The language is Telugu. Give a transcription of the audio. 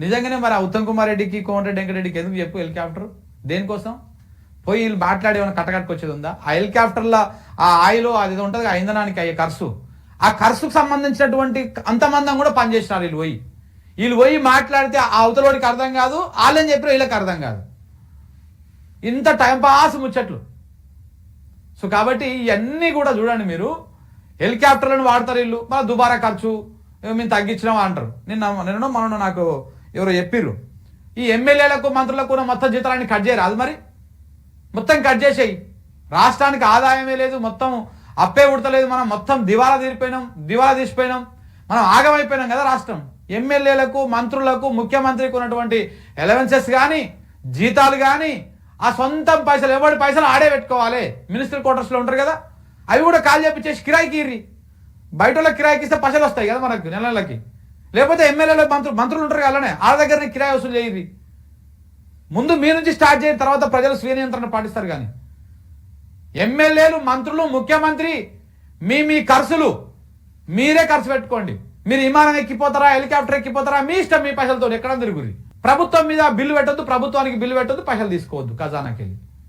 నిజంగానే మరి ఆ ఉత్తమ్ కుమార్ రెడ్డికి కోమటిరెడ్డి వెంకటరెడ్డికి ఎందుకు చెప్పు హెలికాప్టర్ దేనికోసం పోయి వీళ్ళు మాట్లాడి ఏమైనా కట్టకట్టుకొచ్చేది ఉందా? ఆ హెలికాప్టర్లో ఆ ఆయిల్ అది ఉంటుంది ఆ ఇంధనానికి అయ్యే ఖర్చు, ఆ ఖర్చుకు సంబంధించినటువంటి అంతమందం కూడా పనిచేసినారు. వీళ్ళు పోయి మాట్లాడితే ఆ అవతలోడికి అర్థం కాదు, వాళ్ళని చెప్పిన వీళ్ళకి అర్థం కాదు. ఇంత టైంపాస్ ముచ్చట్లు. సో కాబట్టి ఇవన్నీ కూడా చూడండి మీరు, హెలికాప్టర్లను వాడతారు వీళ్ళు, మన దుబారా ఖర్చు మేము తగ్గించినామా అంటారు. నిన్న మనం నాకు ఎవరో చెప్పిర్రు, ఈ ఎమ్మెల్యేలకు మంత్రులకు మొత్తం జీతాలన్నీ కట్ చేయరు. అది మరి మొత్తం కట్ చేసేయి, రాష్ట్రానికి ఆదాయమే లేదు, మొత్తం అప్పే ఉడతలేదు, మనం మొత్తం దివాలా తీసిపోయినాం, మనం ఆగమైపోయినాం కదా రాష్ట్రం. ఎమ్మెల్యేలకు మంత్రులకు ముఖ్యమంత్రికి ఉన్నటువంటి అలవెన్సెస్ కానీ జీతాలు కానీ ఆ సొంతం పైసలు ఎవరి పైసలు ఆడే పెట్టుకోవాలి. మినిస్టర్ క్వార్టర్స్లో ఉంటారు కదా, అవి కూడా కాల్ చేపించేసి కిరాయికి ఇర్రి, బయట వాళ్ళకి కిరాయికి ఇస్తే పైసలు వస్తాయి కదా మనకు నెలలకి. లేకపోతే ఎమ్మెల్యేలు మంత్రులు ఉంటారు కదా, అలానే వాళ్ళ దగ్గర కిరాయి వసూలు చేయరు. ముందు మీ నుంచి స్టార్ట్ చేసిన తర్వాత ప్రజలు స్వీయ నియంత్రణ పాటిస్తారు. కానీ ఎమ్మెల్యేలు మంత్రులు ముఖ్యమంత్రి మీ ఖర్చులు మీరే ఖర్చు పెట్టుకోండి. మీరు విమానం ఎక్కిపోతారా హెలికాప్టర్ ఎక్కిపోతారా మీ ఇష్టం, మీ పైసలతో ఎక్కడ తిరుగురి. ప్రభుత్వం మీద బిల్లు పెట్టొద్దు, ప్రభుత్వానికి బిల్లు పెట్టొద్దు, పైసలు తీసుకోవద్దు ఖజానాకి వెళ్ళి.